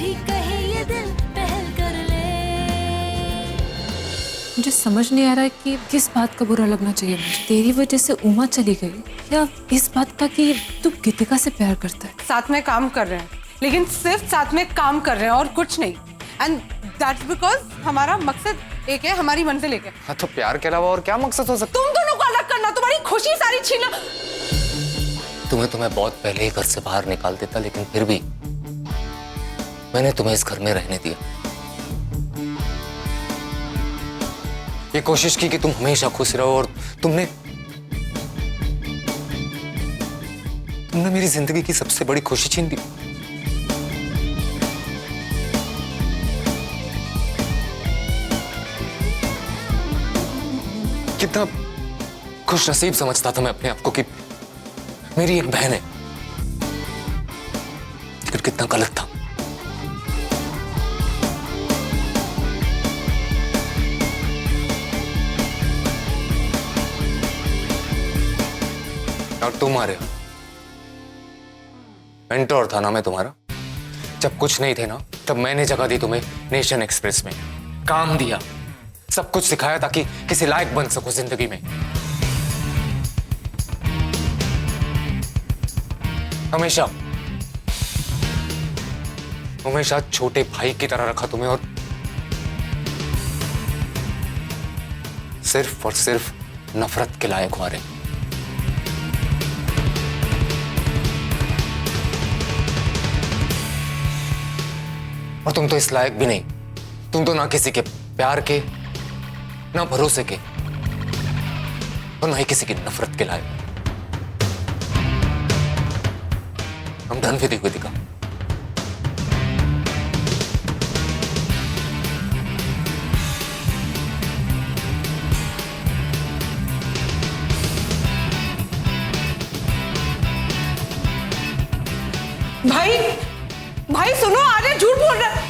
भी कहे ये दिल पहल कर ले। मुझे समझ नहीं आ रहा है कि किस बात का बुरा लगना चाहिए मुझे। तेरी वजह से उमा चली गई या इस बात का कि तू गीतिका से प्यार करता है। साथ में काम कर रहे हैं, लेकिन सिर्फ साथ में काम कर रहे हैं और कुछ नहीं। एंड दैट्स बिकॉज हमारा मकसद एक है, हमारी मंजिल एक है। हाँ तो प्यार के अलावा और क्या मकसद हो सकता? तुम दोनों को अलग करना, तुम्हारी खुशी सारी छीना। तुम्हें बहुत पहले ही घर से बाहर निकाल देता, लेकिन फिर भी मैंने तुम्हें इस घर में रहने दिया। ये कोशिश की कि तुम हमेशा खुश रहो और तुमने मेरी जिंदगी की सबसे बड़ी खुशी छीन दी। कितना खुशनसीब समझता था मैं अपने आप को कि मेरी एक बहन है, लेकिन कितना गलत था। और तुम आ रहे हो, मेंटोर था ना मैं तुम्हारा। जब कुछ नहीं थे ना, तब मैंने जगह दी तुम्हें नेशन एक्सप्रेस में, काम दिया, सब कुछ सिखाया ताकि किसी लायक बन सको जिंदगी में। हमेशा हमेशा छोटे भाई की तरह रखा तुम्हें और सिर्फ नफरत के लायक हो रहे। और तुम तो इस लायक भी नहीं। तुम तो ना किसी के प्यार के, ना भरोसे के, और ना ही किसी की नफरत के लायक। हम डन विद गीतिका। भाई भाई सुनो, आर्य झूठ बोल रहा है।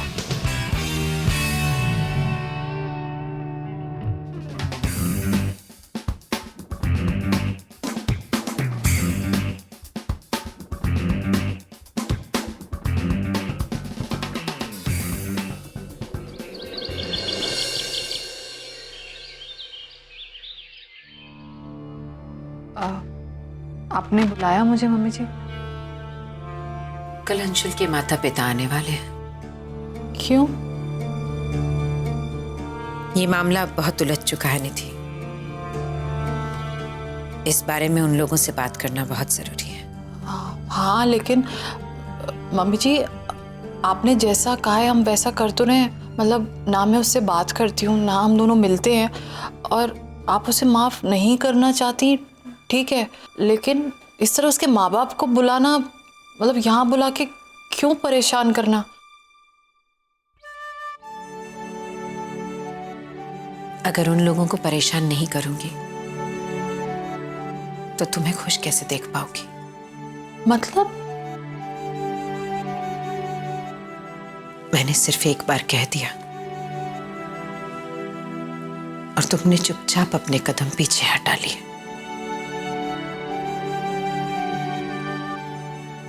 आपने बुलाया मुझे मम्मी जी? कल अंशुल के माता पिता आने वाले हैं। क्यों? ये मामला बहुत उलझ चुका है निधि। इस बारे में उन लोगों से बात करना बहुत जरूरी है। हाँ लेकिन मम्मी जी, आपने जैसा कहा है हम वैसा कर तो रहे हैं। मतलब ना मैं उससे बात करती हूँ, ना हम दोनों मिलते हैं, और आप उसे माफ नहीं करना चाहती, ठीक है, लेकिन इस तरह उसके माँ बाप को बुलाना, मतलब यहाँ बुला के क्यों परेशान करना? अगर उन लोगों को परेशान नहीं करूंगी तो तुम्हें खुश कैसे देख पाओगी? मतलब? मैंने सिर्फ एक बार कह दिया और तुमने चुपचाप अपने कदम पीछे हटा लिए,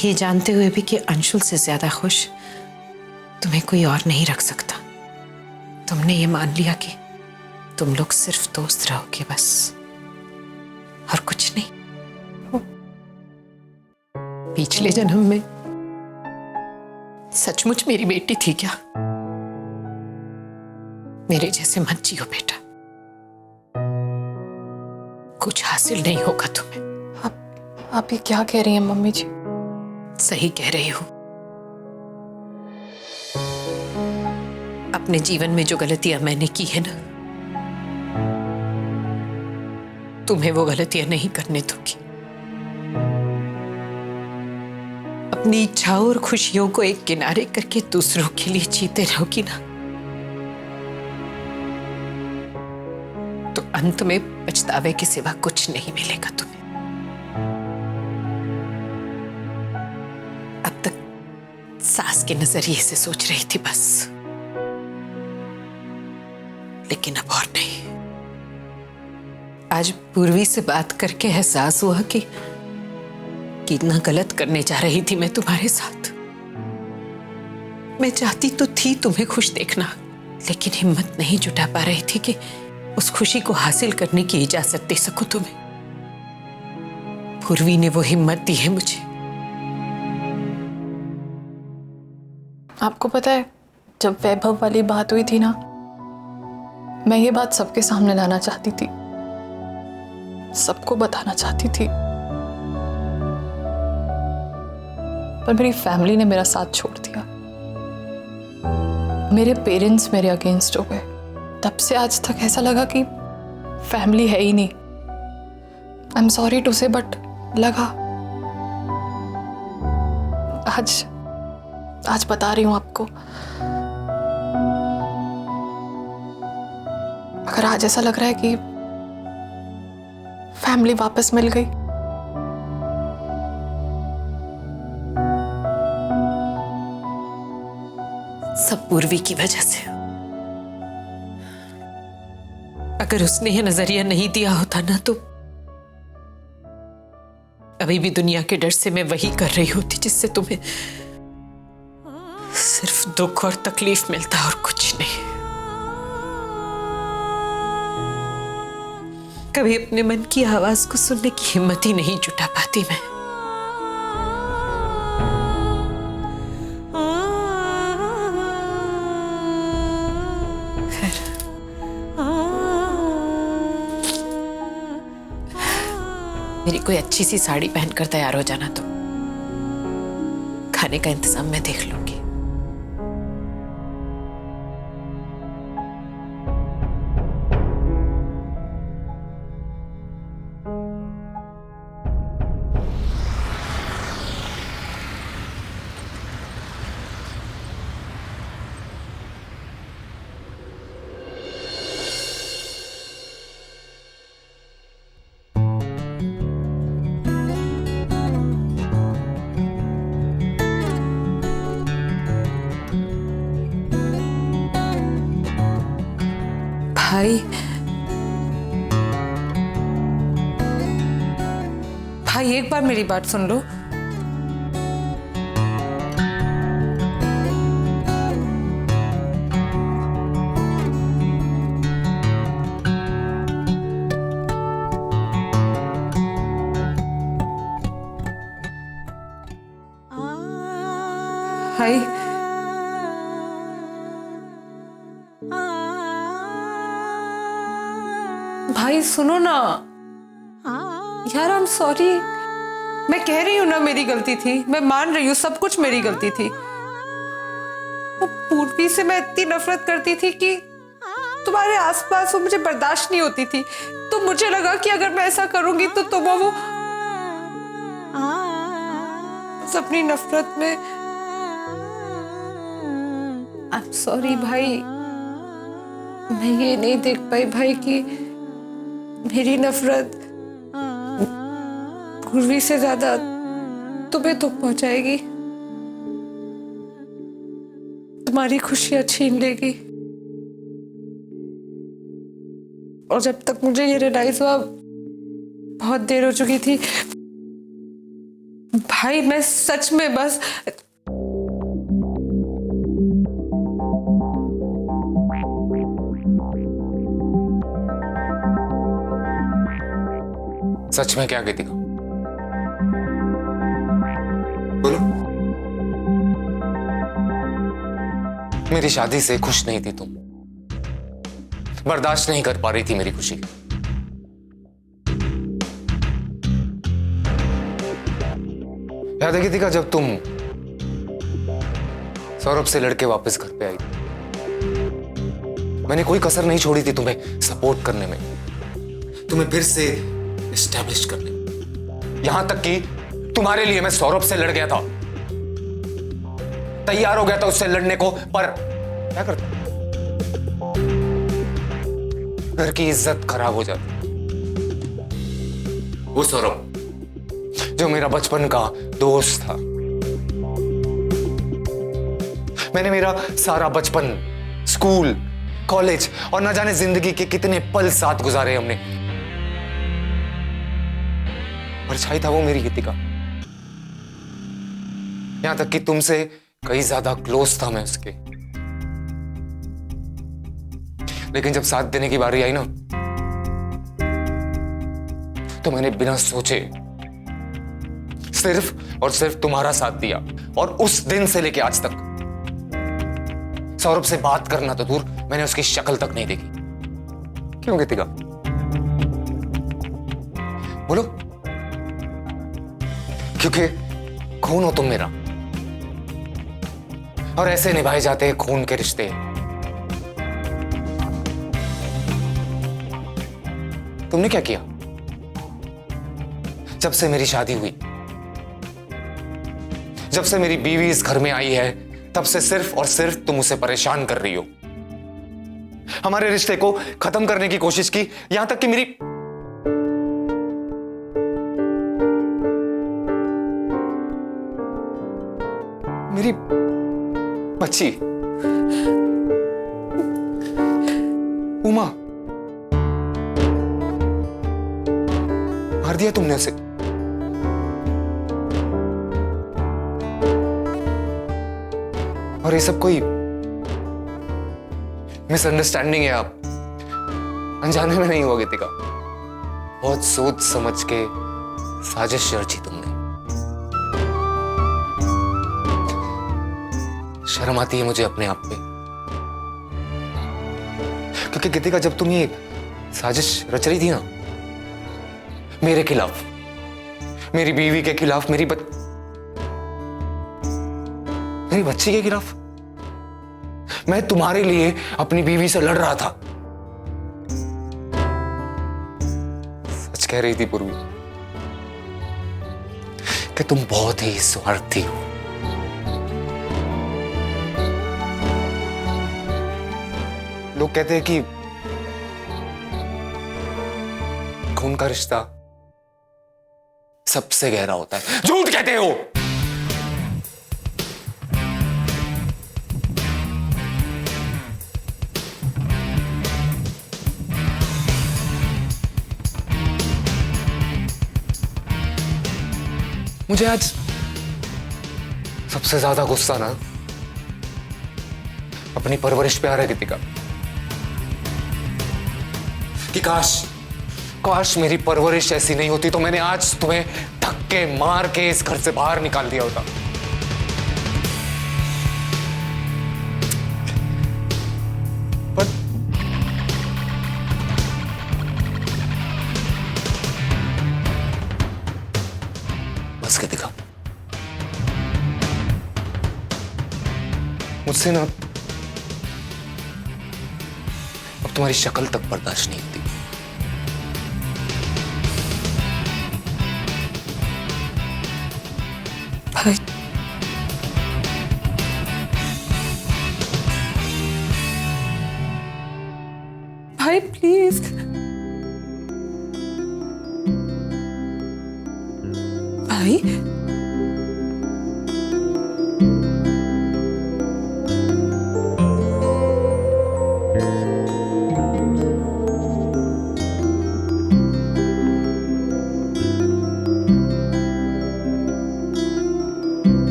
ये जानते हुए भी कि अंशुल से ज्यादा खुश तुम्हें कोई और नहीं रख सकता। तुमने ये मान लिया कि तुम लोग सिर्फ दोस्त रहोगे बस, और कुछ नहीं। पिछले जन्म में सचमुच मेरी बेटी थी क्या? मेरे जैसे मत जियो बेटा, कुछ हासिल नहीं होगा तुम्हें। आप ये क्या कह रही हैं मम्मी जी? सही कह रही हूं। अपने जीवन में जो गलतियां मैंने की है ना, तुम्हें वो गलतियां नहीं करने दूंगी। अपनी इच्छाओं और खुशियों को एक किनारे करके दूसरों के लिए जीते रहोगी ना, तो अंत में पछतावे के सिवा कुछ नहीं मिलेगा तुम्हें। अब तक सास के नजरिए से सोच रही थी बस, लेकिन अब और नहीं। आज पूर्वी से बात करके एहसास हुआ कि कितना गलत करने जा रही थी मैं तुम्हारे साथ। मैं चाहती तो थी तुम्हें खुश देखना, लेकिन हिम्मत नहीं जुटा पा रही थी कि उस खुशी को हासिल करने की इजाजत दे सकूं तुम्हें। पूर्वी ने वो हिम्मत दी है मुझे। आपको पता है, जब वैभव वाली बात हुई थी ना, मैं ये बात सबके सामने लाना चाहती थी, सबको बताना चाहती थी, पर मेरी फैमिली ने मेरा साथ छोड़ दिया। मेरे पेरेंट्स मेरे अगेंस्ट हो गए। तब से आज तक ऐसा लगा कि फैमिली है ही नहीं। आई एम सॉरी टू से, बट लगा। आज बता रही हूं आपको। अगर आज ऐसा लग रहा है कि फैमिली वापस मिल गई, सब पूर्वी की वजह से। अगर उसने ये नजरिया नहीं दिया होता ना, तो अभी भी दुनिया के डर से मैं वही कर रही होती जिससे तुम्हें सिर्फ दुख और तकलीफ मिलता और कुछ नहीं। कभी अपने मन की आवाज को सुनने की हिम्मत ही नहीं जुटा पाती मैं। मेरी कोई अच्छी सी साड़ी पहनकर तैयार हो जाना, तो खाने का इंतजाम मैं देख लूंगी। भाई एक बार मेरी बात सुन लो। भाई भाई सुनो ना यार, आई एम सॉरी। मैं कह रही हूं ना मेरी गलती थी, मैं मान रही हूँ सब कुछ मेरी गलती थी। वो पूर्वी से मैं इतनी नफरत करती थी कि तुम्हारे आसपास वो मुझे बर्दाश्त नहीं होती थी। तो मुझे लगा कि अगर मैं ऐसा करूंगी तो तुम वो अपनी नफरत में। आई एम सॉरी भाई, मैं ये नहीं देख पाई भाई कि मेरी नफरत पूर्वी से ज्यादा तुम्हें दुख पहुंचाएगी, तुम्हारी खुशियां छीन लेगी। और जब तक मुझे ये रियलाइज हुआ बहुत देर हो चुकी थी। भाई मैं सच में बस सच में क्या कहती हो? बोलो। मेरी शादी से खुश नहीं थी तुम, बर्दाश्त नहीं कर पा रही थी मेरी खुशी। याद है गीतिका, जब तुम सौरभ से लड़के वापस घर पे आई, मैंने कोई कसर नहीं छोड़ी थी तुम्हें सपोर्ट करने में, तुम्हें फिर से एस्टैब्लिश करने में। यहां तक कि तुम्हारे लिए मैं सौरभ से लड़ गया था, तैयार हो गया था उससे लड़ने को, पर क्या करता, घर की इज्जत खराब हो जाती। वो सौरभ जो मेरा बचपन का दोस्त था, मैंने मेरा सारा बचपन, स्कूल, कॉलेज और न जाने जिंदगी के कितने पल साथ गुजारे हमने, परछाई था वो मेरी गीतिका। यहां तक कि तुमसे कई ज्यादा क्लोज था मैं उसके। लेकिन जब साथ देने की बारी आई ना, तो मैंने बिना सोचे सिर्फ और सिर्फ तुम्हारा साथ दिया। और उस दिन से लेके आज तक सौरभ से बात करना तो दूर, मैंने उसकी शक्ल तक नहीं देखी। क्यों गीतिका? बोलो। क्योंकि खून हो तुम मेरा, और ऐसे निभाए जाते हैं खून के रिश्ते। तुमने क्या किया? जब से मेरी शादी हुई, जब से मेरी बीवी इस घर में आई है, तब से सिर्फ और सिर्फ तुम उसे परेशान कर रही हो। हमारे रिश्ते को खत्म करने की कोशिश की, यहां तक कि मेरी बच्ची उमा, मार दिया तुमने उसे। और ये सब कोई मिसअंडरस्टैंडिंग है, आप अनजाने में नहीं हुआ गीतिका। बहुत सोच समझ के साजिश रची तुमने। शर्म आती है मुझे अपने आप पे, क्योंकि गीतिका जब तुम ये साजिश रच रही थी ना, मेरे खिलाफ, मेरी बीवी के खिलाफ, मेरी बच्ची के खिलाफ, मैं तुम्हारे लिए अपनी बीवी से लड़ रहा था। सच कह रही थी पूर्वी कि तुम बहुत ही स्वार्थी हो। लोग कहते हैं कि खून का रिश्ता सबसे गहरा होता है। झूठ कहते हो। मुझे आज सबसे ज्यादा गुस्सा ना अपनी परवरिश पे आ रहा है गीतिका, कि काश मेरी परवरिश ऐसी नहीं होती तो मैंने आज तुम्हें धक्के मार के इस घर से बाहर निकाल दिया होता। पर बस गीतिका, मुझसे ना अब तुम्हारी शक्ल तक बर्दाश्त नहीं होती। भाई, भाई प्लीज, भाई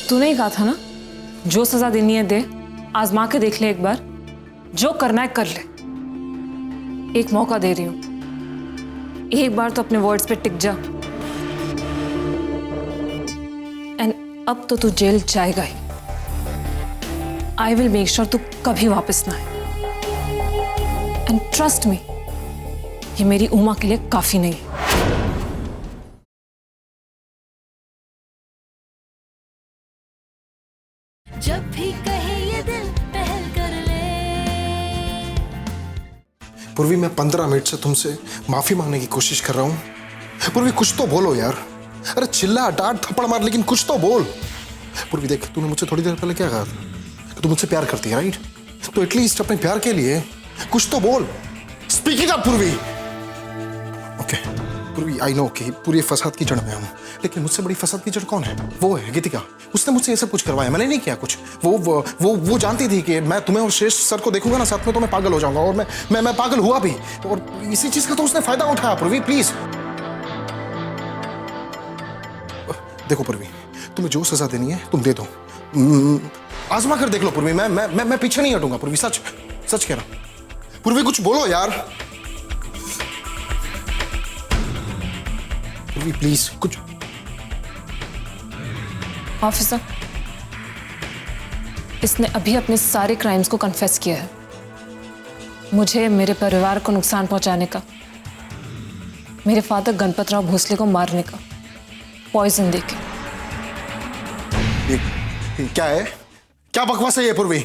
तूने ही कहा था ना, जो सजा देनी है दे, आजमा के देख ले एक बार, जो करना है कर ले। एक मौका दे रही हूं, एक बार तो अपने वर्ड्स पे टिक जा। एंड अब तो तू जेल जाएगा ही। आई विल मेक श्योर तू कभी वापस ना आए। एंड ट्रस्ट मी, ये मेरी उमा के लिए काफी नहीं है। जब भी कहे ये दिल पहल कर ले। पूर्वी, मैं 15 मिनट से तुमसे माफी मांगने की कोशिश कर रहा हूं। पूर्वी, कुछ तो बोलो यार। अरे चिल्ला, डांट, थप्पड़ मार, लेकिन कुछ तो बोल। पूर्वी देख, तूने मुझसे थोड़ी देर पहले क्या कहा कि तू मुझसे प्यार करती है, राइट? तो एटलीस्ट अपने प्यार के लिए कुछ तो बोल, स्पीकिंग अप पूर्वी। ओके पूर्वी, आई नो कि पूरी फसाद की जड़ में हूं, लेकिन मुझसे बड़ी फसाद की जड़ कौन है? वो है गीतिका। उसने मुझसे ये सब कुछ करवाया, मैंने नहीं किया कुछ। वो जानती थी कि मैं तुम्हें और श्रेष्ठ सर को देखूंगा ना साथ में तो मैं पागल हो जाऊंगा, और मैं पागल हुआ भी, और इसी चीज का तो उसने फायदा उठाया। पूर्वी प्लीज देखो पूर्वी, तुम्हें जो सजा देनी है तुम दे दो, आजमा कर देख लो पूर्वी। मैं पीछे नहीं हटूंगा पूर्वी, सच सच कह रहा हूं। पूर्वी कुछ बोलो यार, पूर्वी प्लीज कुछ। ऑफिसर, इसने अभी अपने सारे क्राइम्स को कन्फेस किया है। मुझे, मेरे परिवार को नुकसान पहुंचाने का, मेरे फादर गणपतराव भोसले को मारने का, पॉइजन देके। ये क्या है? क्या बकवास है ये पूर्वी?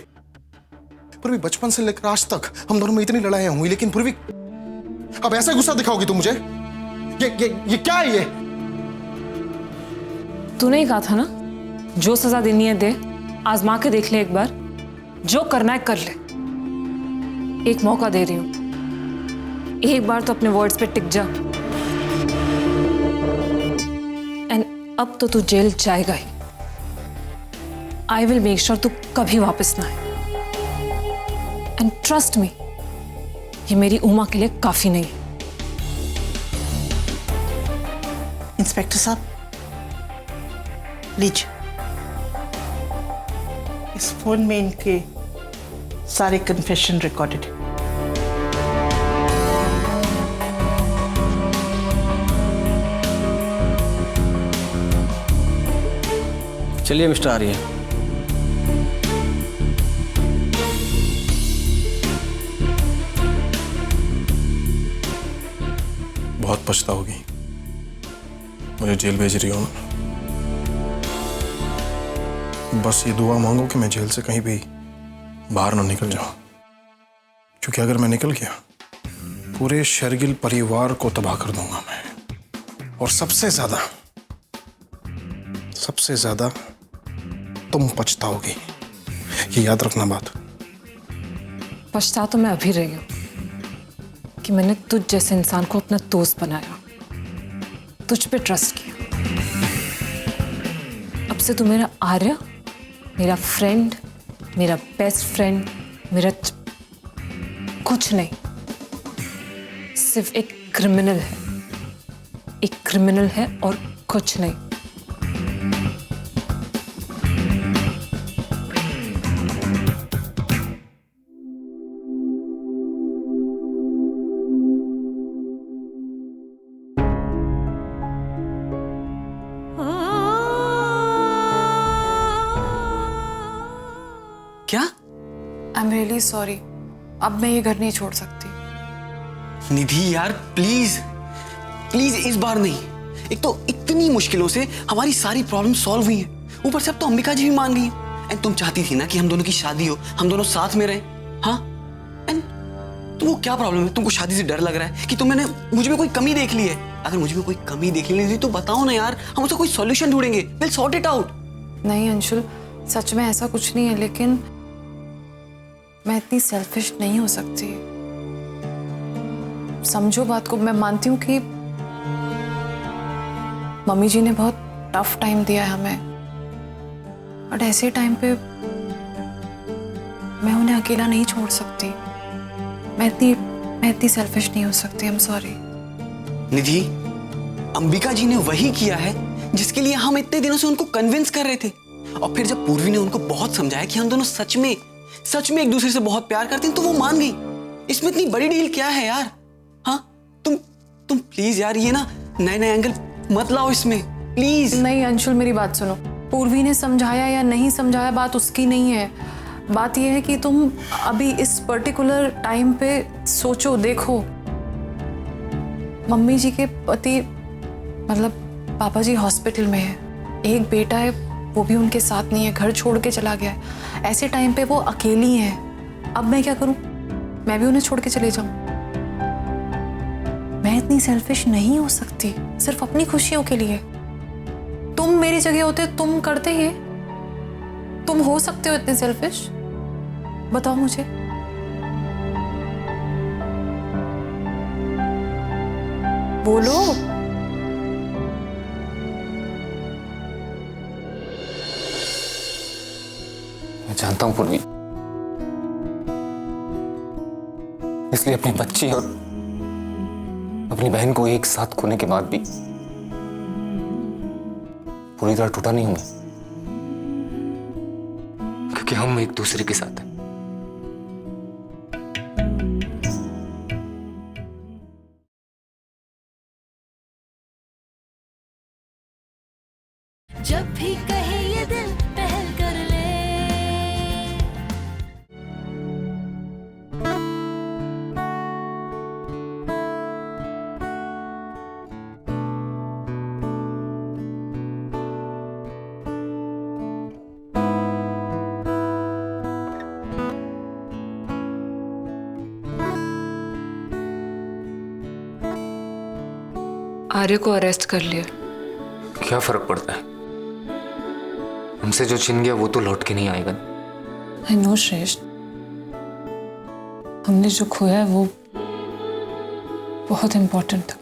पूर्वी बचपन से लेकर आज तक हम दोनों में इतनी लड़ाइयां हुई, लेकिन पूर्वी अब ऐसा गुस्सा दिखाओगी तुम मुझे? ये क्या है ये? तूने ही कहा था ना, जो सजा देनी है दे, आजमा के देख ले एक बार, जो करना है कर ले। एक मौका दे रही हूं, एक बार तो अपने वर्ड्स पे टिक जा। एंड अब तो तू जेल जाएगा ही। आई विल मेक श्योर तू कभी वापस ना आए। एंड ट्रस्ट मी, ये मेरी उमा के लिए काफी नहीं है। इंस्पेक्टर साहब, लीजिए, इस फोन में इनके सारे कन्फेशन रिकॉर्डेड है। चलिए मिस्टर आर्य, बहुत पछताओगी मुझे जेल भेज रही हो ना। बस ये दुआ मांगो कि मैं जेल से कहीं भी बाहर ना निकल जाऊं, क्योंकि अगर मैं निकल गया पूरे शर्गिल परिवार को तबाह कर दूंगा मैं, और सबसे ज्यादा तुम पछताओगी, ये याद रखना बात। पछता तो मैं अभी रही हूं कि मैंने तुझ जैसे इंसान को अपना दोस्त बनाया, तुझ पे ट्रस्ट किया। अब से तू मेरा आर्य, मेरा फ्रेंड, मेरा बेस्ट फ्रेंड, मेरा कुछ नहीं, सिर्फ एक क्रिमिनल है। एक क्रिमिनल है और कुछ नहीं। क्या? आई एम रियली सॉरी, अब मैं ये घर नहीं छोड़ सकती। निधि यार प्लीज प्लीज, इस बार नहीं। एक तो इतनी मुश्किलों से हमारी सारी प्रॉब्लम सॉल्व हुई है, ऊपर से अब तो अंबिका जी भी मान गई है। एंड तुम चाहती थी ना कि हम दोनों की शादी हो, हम दोनों साथ में रहें, हाँ? एंड तुमको क्या प्रॉब्लम है? तुमको शादी से डर लग रहा है कि तुमने मुझ में कोई कमी देख ली है? अगर मुझ में कोई कमी देख ली तो बताओ ना यार, हम उसका कोई सॉल्यूशन ढूंढेंगे, विल सॉर्ट इट आउट। नहीं अंशुल, सच में ऐसा कुछ नहीं है, लेकिन मैं इतनी सेल्फिश नहीं हो सकती। समझो बात को, मैं मानती हूँ कि मम्मी जी ने बहुत टफ टाइम दिया है हमें, बट ऐसे टाइम पे मैं उन्हें अकेला नहीं छोड़ सकती। मैं इतनी सेल्फिश नहीं हो सकती। I am sorry. Nidhi, Ambika ji ने वही किया है जिसके लिए हम इतने दिनों से उनको कन्विंस कर रहे थे, और फिर जब पूर्वी ने उनको बहुत समझाया कि हम दोनों सच में एक दूसरे से बहुत प्यार करते हैं, तो वो मान गई। इसमें इतनी बड़ी डील क्या है यार? हाँ, तुम प्लीज यार ये ना नए एंगल मत लाओ इसमें, प्लीज। नहीं अंशुल, मेरी बात सुनो। पूर्वी ने समझाया या नहीं समझाया बात उसकी नहीं है। बात यह है कि तुम अभी इस पर्टिकुलर टाइम पे सोचो, देखो मम्मी जी के पति मतलब पापा जी हॉस्पिटल में है, एक बेटा है वो भी उनके साथ नहीं है, घर छोड़ के चला गया है। ऐसे टाइम पे वो अकेली है। अब मैं क्या करूं? मैं भी उन्हें छोड़ के चले जाऊं? मैं इतनी सेल्फिश नहीं हो सकती सिर्फ अपनी खुशियों के लिए। तुम मेरी जगह होते तुम करते ये? तुम हो सकते हो इतने सेल्फिश? बताओ मुझे। बोलो। मैं जानता हूं पूर्वी, इसलिए अपनी बच्ची और अपनी बहन को एक साथ खोने के बाद भी पूरी तरह टूटा नहीं हूं मैं, क्योंकि हम एक दूसरे के साथ हैं। जब भी कहे ये दिल पहल कर ले। आर्य को अरेस्ट कर लिया। क्या फर्क पड़ता है, हमसे जो छिन गया वो तो लौट के नहीं आएगा। आई नो श्रेष्ठ, हमने जो खोया है वो बहुत इंपॉर्टेंट था,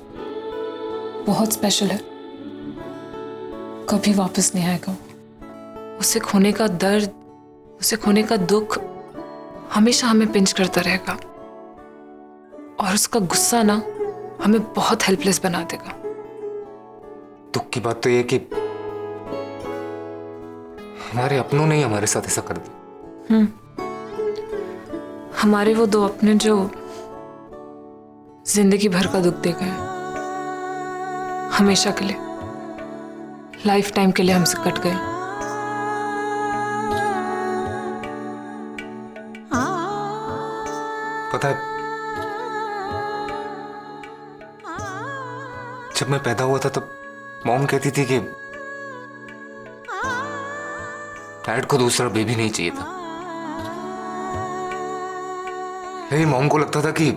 बहुत स्पेशल है, कभी वापस नहीं आएगा। उसे खोने का दर्द, उसे खोने का दुख हमेशा हमें पिंच करता रहेगा, और उसका गुस्सा ना हमें बहुत हेल्पलेस बना देगा। दुख की बात तो ये कि हमारे अपनों ने ही हमारे साथ ऐसा कर दिया। हमारे वो दो अपने जो जिंदगी भर का दुख दे गए, हमेशा के लिए, लाइफ टाइम के लिए हमसे कट गए। पता है, जब मैं पैदा हुआ था तब मॉम कहती थी कि डैड को दूसरा बेबी नहीं चाहिए था। मेरी मॉम को लगता था कि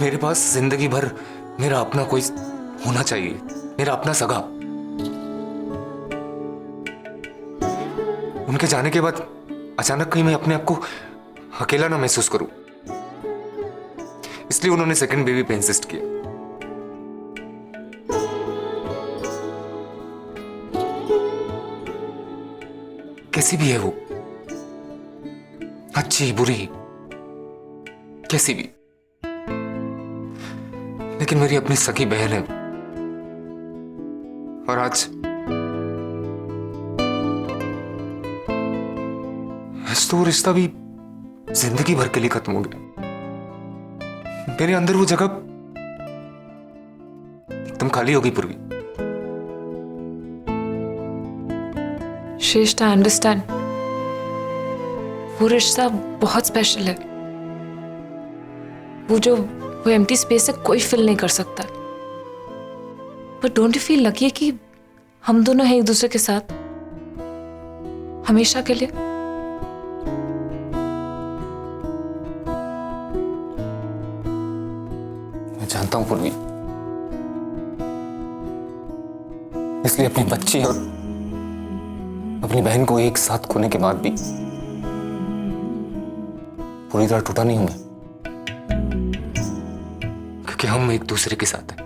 मेरे पास जिंदगी भर मेरा अपना कोई होना चाहिए, मेरा अपना सगा। उनके जाने के बाद अचानक कहीं मैं अपने आप को अकेला ना महसूस करूं, इसलिए उन्होंने सेकंड बेबी पे इंसिस्ट किया। कैसी भी है वो, अच्छी बुरी कैसी भी, लेकिन मेरी अपनी सगी बहन है। और आज तो रिश्ता भी जिंदगी भर के लिए खत्म हो गया। मेरे अंदर वो जगह एकदम खाली होगी पूर्वी। श्रेष्ठ, आई अंडरस्टैंड, वो रिश्ता बहुत स्पेशल है। वो एम्प्टी स्पेस है, कोई फिल नहीं कर सकता। पर डोंट यू फील लकी कि हम दोनों हैं एक दूसरे के साथ हमेशा के लिए? मैं जानता हूं पूर्वी, इसलिए अपनी बच्ची और अपनी बहन को एक साथ खोने के बाद भी पूरी तरह टूटा नहीं हूं मैं, क्योंकि हम एक दूसरे के साथ हैं।